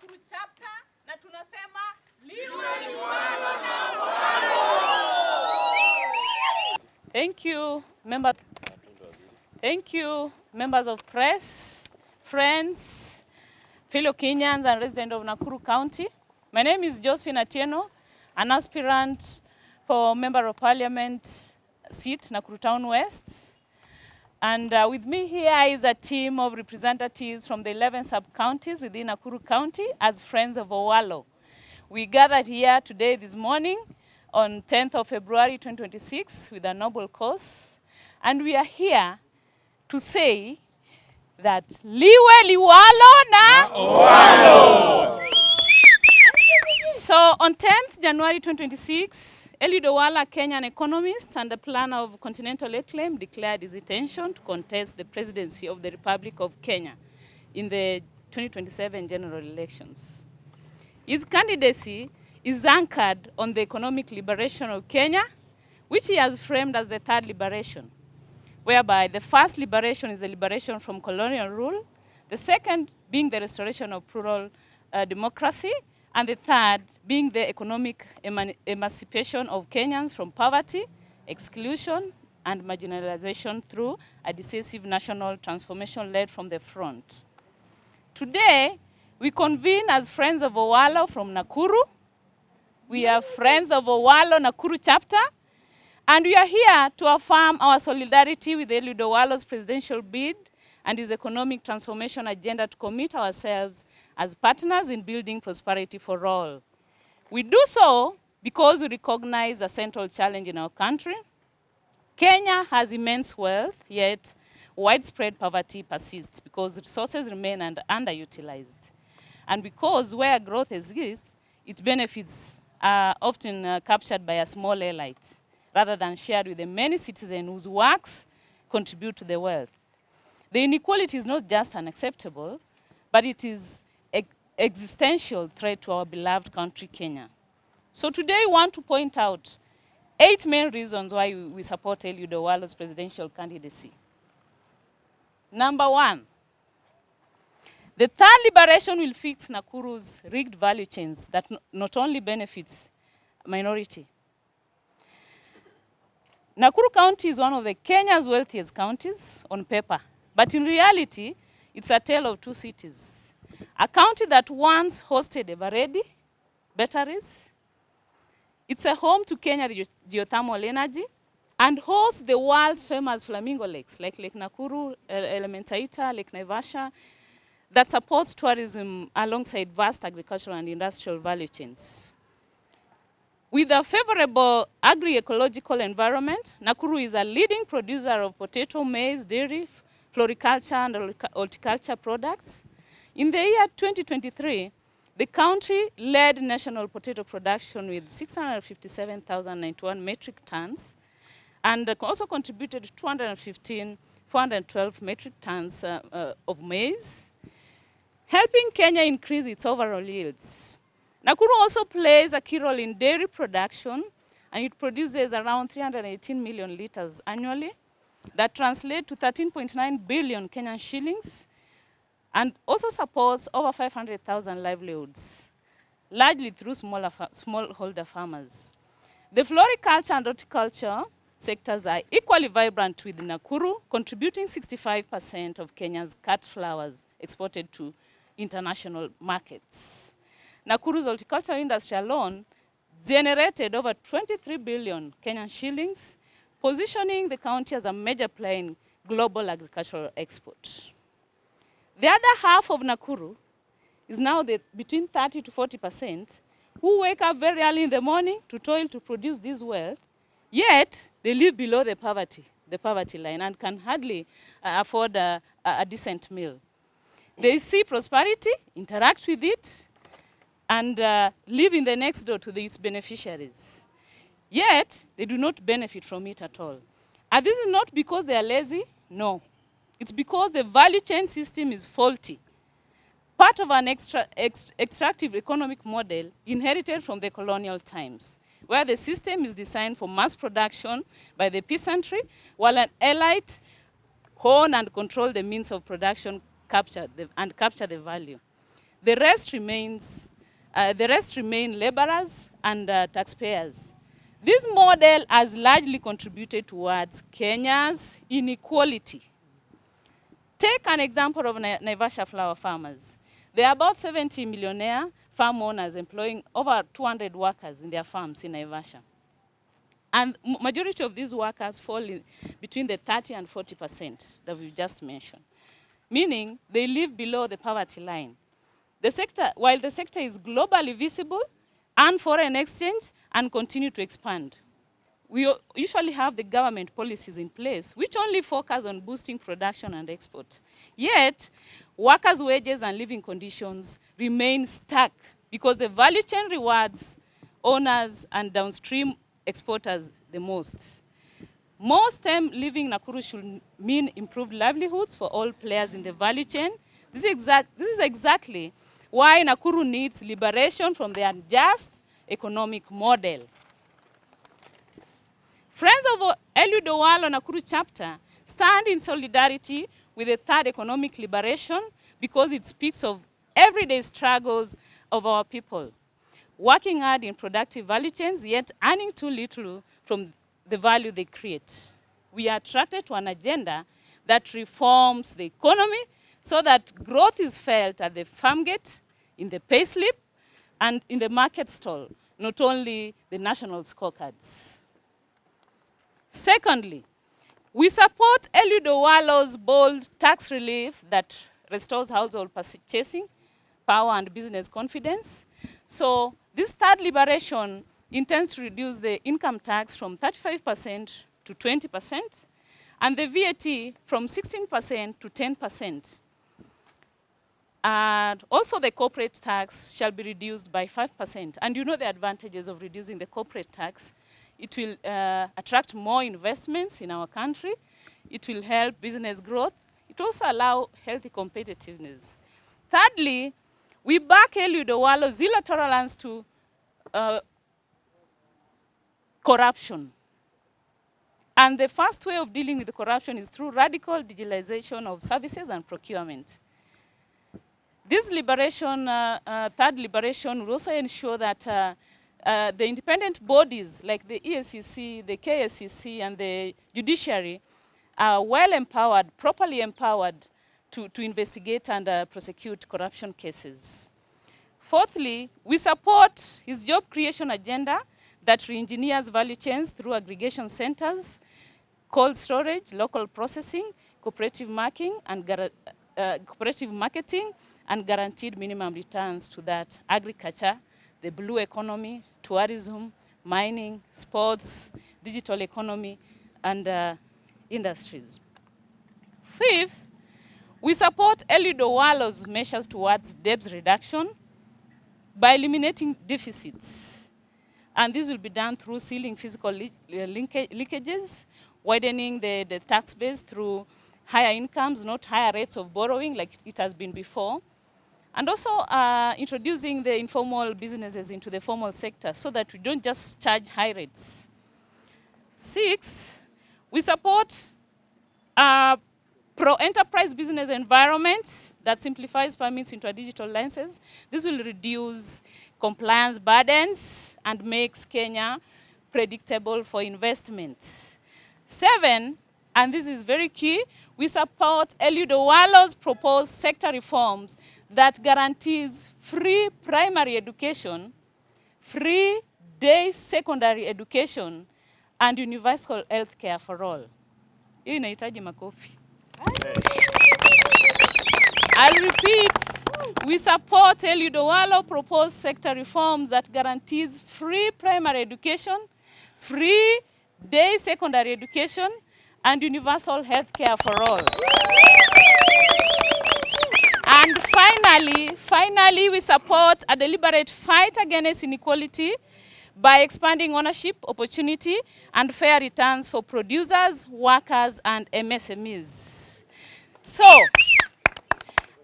Nakuru chapter na tunasema liwe liwalo na Owalo. Thank you, members of press, friends, fellow Kenyans and residents of Nakuru County. My name is Josephine Atieno, an aspirant for Member of Parliament seat, Nakuru Town West. And with me here is a team of representatives from the 11 sub-counties within Nakuru County as Friends of Owalo. We gathered here today, this morning, on 10th of February 2026 with a noble cause. And we are here to say that liwe liwalo na Owalo. So on 10th January 2026, Eliud, a Kenyan economist and a planner of continental acclaim, declared his intention to contest the presidency of the Republic of Kenya in the 2027 general elections. His candidacy is anchored on the economic liberation of Kenya, which he has framed as the third liberation, whereby the first liberation is the liberation from colonial rule, the second being the restoration of plural democracy, and the third being the economic emancipation of Kenyans from poverty, exclusion, and marginalization through a decisive national transformation led from the front. Today, we convene as Friends of Owalo from Nakuru. We are Friends of Owalo Nakuru chapter, and we are here to affirm our solidarity with Eliud Owalo's presidential bid and his economic transformation agenda to commit ourselves as partners in building prosperity for all. We do so because we recognize a central challenge in our country. Kenya has immense wealth, yet widespread poverty persists because resources remain underutilized. And because where growth exists, its benefits are often captured by a small elite, rather than shared with the many citizens whose works contribute to the wealth. The inequality is not just unacceptable, but it is an existential threat to our beloved country, Kenya. So today we want to point out 8 main reasons why we support Eliud Owalo's presidential candidacy. Number 1, the third liberation will fix Nakuru's rigged value chains that not only benefits minority. Nakuru County is one of the Kenya's wealthiest counties on paper, but in reality, it's a tale of two cities. A county that once hosted Everready batteries. It's a home to Kenya geothermal energy and hosts the world's famous flamingo lakes, like Lake Nakuru, Elementaita, Lake Naivasha, that supports tourism alongside vast agricultural and industrial value chains. With a favorable agri-ecological environment, Nakuru is a leading producer of potato, maize, dairy, floriculture, and horticulture products. In the year 2023, the country led national potato production with 657,091 metric tons and also contributed 412 metric tons of maize, helping Kenya increase its overall yields. Nakuru also plays a key role in dairy production, and it produces around 318 million liters annually. That translates to 13.9 billion Kenyan shillings, and also supports over 500,000 livelihoods, largely through smallholder farmers. The floriculture and horticulture sectors are equally vibrant with Nakuru, contributing 65% of Kenya's cut flowers exported to international markets. Nakuru's horticultural industry alone generated over 23 billion Kenyan shillings, positioning the county as a major player in global agricultural export. The other half of Nakuru is now between 30 to 40% who wake up very early in the morning to toil to produce this wealth, yet they live below the poverty line and can hardly afford a decent meal. They see prosperity, interact with it, and live in the next door to its beneficiaries. Yet, they do not benefit from it at all. And this is not because they are lazy, no. It's because the value chain system is faulty. Part of an extractive economic model inherited from the colonial times, where the system is designed for mass production by the peasantry, while an elite hone and control the means of production capture the value. The rest remain laborers and taxpayers. This model has largely contributed towards Kenya's inequality. Take an example of Naivasha flower farmers. There are about 70 millionaire farm owners employing over 200 workers in their farms in Naivasha. And majority of these workers fall in between the 30 and 40% that we just mentioned, meaning they live below the poverty line. While the sector is globally visible, earn foreign exchange, and continue to expand. We usually have the government policies in place which only focus on boosting production and export. Yet, workers' wages and living conditions remain stuck because the value chain rewards owners and downstream exporters the most. More STEM living in Nakuru should mean improved livelihoods for all players in the value chain. This is exactly why Nakuru needs liberation from the unjust economic model. Friends of Eliud Owalo Nakuru chapter stand in solidarity with the third economic liberation because it speaks of everyday struggles of our people, working hard in productive value chains, yet earning too little from the value they create. We are attracted to an agenda that reforms the economy so that growth is felt at the farm gate, in the payslip, and in the market stall, not only the national scorecards. Secondly, we support Eliud Owalo's bold tax relief that restores household purchasing power and business confidence. So this third liberation intends to reduce the income tax from 35% to 20%, and the VAT from 16% to 10%. And also the corporate tax shall be reduced by 5%. And you know the advantages of reducing the corporate tax. It will attract more investments in our country. It will help business growth. It also allows healthy competitiveness. Thirdly, we back Eliud Owalo's zero tolerance to corruption. And the first way of dealing with the corruption is through radical digitalization of services and procurement. This liberation, third liberation, will also ensure that the independent bodies like the EACC, the KSCC, and the judiciary are well empowered, properly empowered to investigate and prosecute corruption cases. Fourthly, we support his job creation agenda that re-engineers value chains through aggregation centers, cold storage, local processing, cooperative marketing, and guaranteed minimum returns to that agriculture, the blue economy, tourism, mining, sports, digital economy, and industries. Fifth, we support Eliud Owalo's measures towards debt reduction by eliminating deficits. And this will be done through sealing fiscal leakages, widening the tax base through higher incomes, not higher rates of borrowing like it has been before, and also introducing the informal businesses into the formal sector so that we don't just charge high rates. Sixth, we support a pro-enterprise business environment that simplifies permits into a digital license. This will reduce compliance burdens and makes Kenya predictable for investment. 7, and this is very key, we support Eliud Owalo's proposed sector reforms that guarantees free primary education, free day secondary education, and universal health care for all. Hiyo inahitaji makofi. I'll repeat, we support Eliud Owalo proposed sector reforms that guarantees free primary education, free day secondary education, and universal health care for all. And finally, we support a deliberate fight against inequality by expanding ownership, opportunity, and fair returns for producers, workers, and MSMEs. So,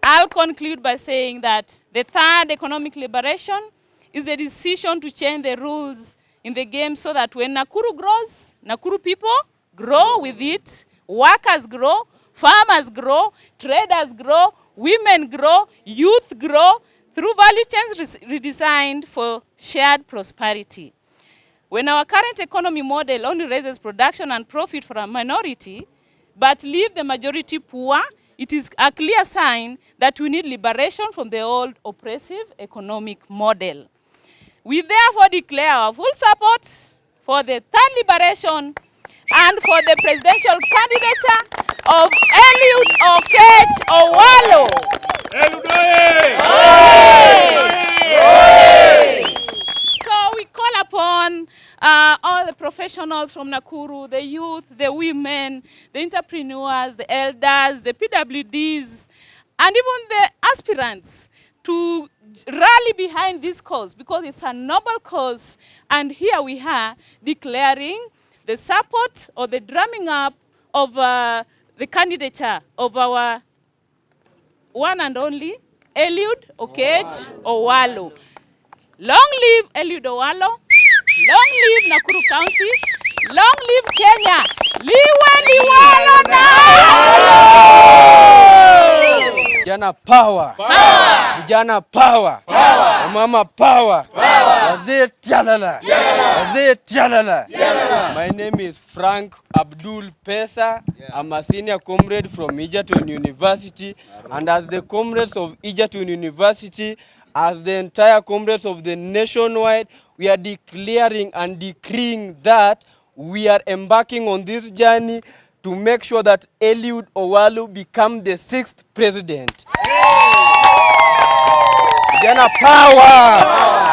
I'll conclude by saying that the third economic liberation is the decision to change the rules in the game so that when Nakuru grows, Nakuru people grow with it, workers grow, farmers grow, traders grow, women grow, youth grow. through value chains redesigned for shared prosperity. When our current economy model only raises production and profit for a minority, but leave the majority poor, it is a clear sign that we need liberation from the old oppressive economic model. We therefore declare our full support for the third liberation and for the presidential candidature of Eliud Owalo. So we call upon all the professionals from Nakuru, the youth, the women, the entrepreneurs, the elders, the PWDs, and even the aspirants to rally behind this cause, because it's a noble cause. And here we are declaring the support or the drumming up of the candidature of our one and only Eliud Owalo. Long live Eliud Owalo. Long live Nakuru County. Long live Kenya. Liwe liwalo na! Vijana power. Vijana power. Mama power. Wazee tialala. Wazee tialala. My name is Frank Abdul Pesa. I'm a senior comrade from Egerton University. And as the comrades of Egerton University, as the entire comrades of the nationwide, we are declaring and decreeing that we are embarking on this journey to make sure that Eliud Owalo become the 6th president. Vijana power!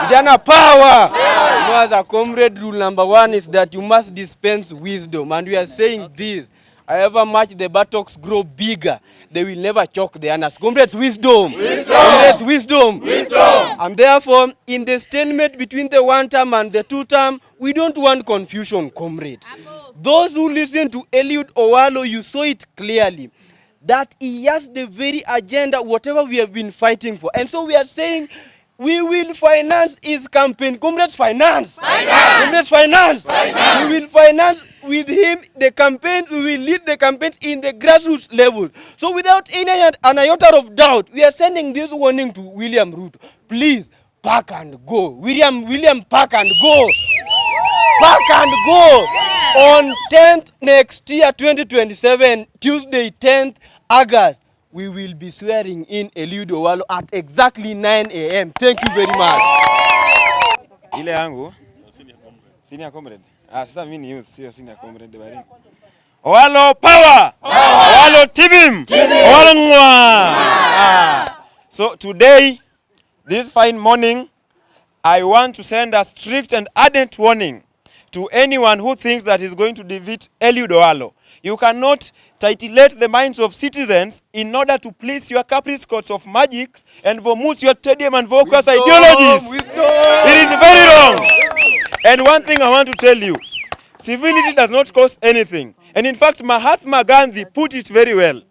Vijana power! You know, as a comrade, rule number 1 is that you must dispense wisdom. And we are saying this, however much the buttocks grow bigger, they will never choke the anus. Comrades, wisdom! Comrades, wisdom! And therefore, in the stalemate between the 1 term and the 2 term, we don't want confusion, comrades. Those who listen to Eliud Owalo, you saw it clearly, that he has the very agenda, whatever we have been fighting for. And so we are saying, we will finance his campaign. Comrades, finance! Comrades, finance! We will finance with him the campaign. We will lead the campaign in the grassroots level. So without any an iota of doubt, we are sending this warning to William Ruto. Please, pack and go. William, pack and go. Pack and go. On 10th next year, 2027, Tuesday, 10th August, we will be swearing in Eliud Owalo at exactly 9 a.m. Thank you very much. Ile yangu senior comrade. Sasa mimi ni youth, sio senior comrade bali. Owalo power! Owalo tibim! Owalo mwa! So today, this fine morning, I want to send a strict and ardent warning to anyone who thinks that is going to defeat Eliud Owalo. You cannot titillate the minds of citizens in order to please your caprice courts of magic and vomit your stadium and focus ideologies. It is very wrong. And one thing I want to tell you, civility does not cost anything. And in fact, Mahatma Gandhi put it very well.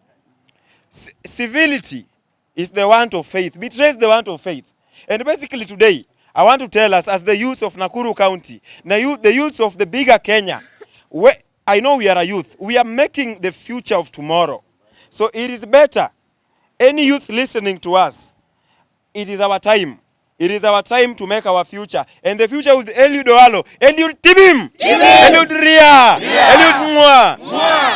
Civility is the want of faith, betrays the want of faith. And basically today, I want to tell us as the youth of Nakuru County, the youth of the bigger Kenya, I know we are a youth. We are making the future of tomorrow. So it is better, any youth listening to us, it is our time. It is our time to make our future. And the future with Eliud Owalo. Eliud Tibim! Eliud Ria! Eliud Mwa!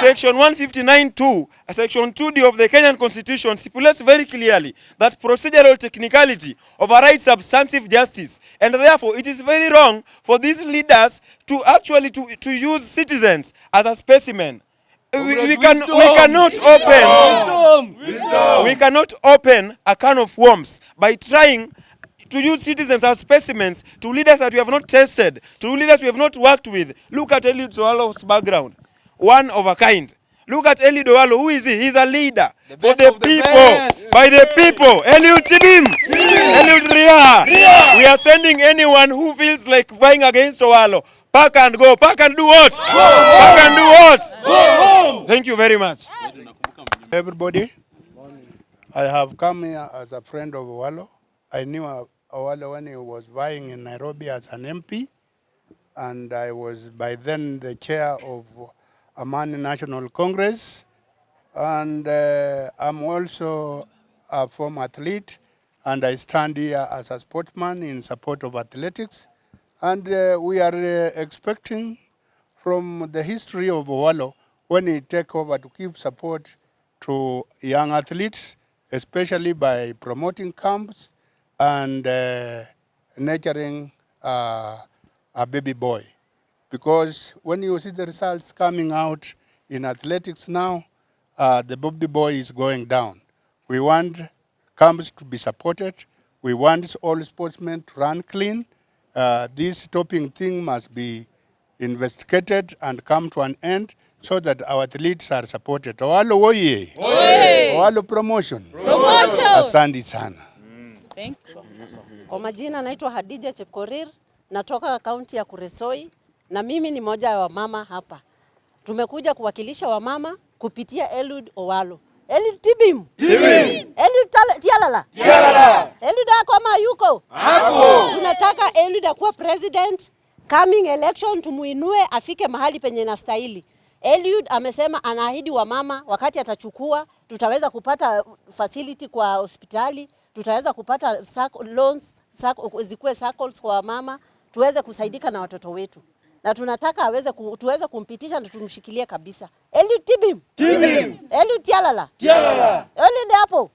Section 159(2), Section 2D of the Kenyan Constitution stipulates very clearly that procedural technicality overrides substantive justice. And therefore, it is very wrong for these leaders to actually to use citizens as a specimen. We cannot open a can of worms by trying to use citizens as specimens to leaders that we have not tested, to leaders we have not worked with. Look at Eliud Owalo's background. One of a kind. Look at Eliud Owalo. Who is he? He's a leader for the people, by the people. Eliud Tibim! Eliud Ria! We are sending anyone who feels like vying against Owalo. Pack and go. Pack and do what? Pack and do what? Go home. Thank you very much. Everybody, I have come here as a friend of Owalo. I knew Owalo when he was vying in Nairobi as an MP, and I was by then the chair of Amani National Congress, and I'm also a former athlete. and I stand here as a sportsman in support of athletics. And we are expecting from the history of Owalo, when he take over, to give support to young athletes, especially by promoting camps and nurturing a baby boy. Because when you see the results coming out in athletics now, the baby boy is going down. We want camps to be supported. We want all sportsmen to run clean. This doping thing must be investigated and come to an end so that our athletes are supported. Owalo oye! Owalo promotion! Asante sana. Thank you. Kwa majina naitwa Hadija Chequetv, natoka kaunti ya Kuresoi, na mimi ni moja wa mama hapa. Tumekuja kuwakilisha wamama kupitia Eliud Owalo. Eliud tibim. Eliud tialala. Eliud akoma yuko. Tunataka Eliud akuwe president. Coming election tumuinue afike mahali penye inastahili. Eliud amesema anaahidi wamama wakati atachukua tutaweza kupata facility kwa hospitali, tutaweza kupata loans, zikuwe circles kwa mama, tuweze kusaidika na watoto wetu. Na tunataka tuweze kumpitisha na tumshikilie kabisa. Eliud tibim. Eliud tialala. Eliud hapo.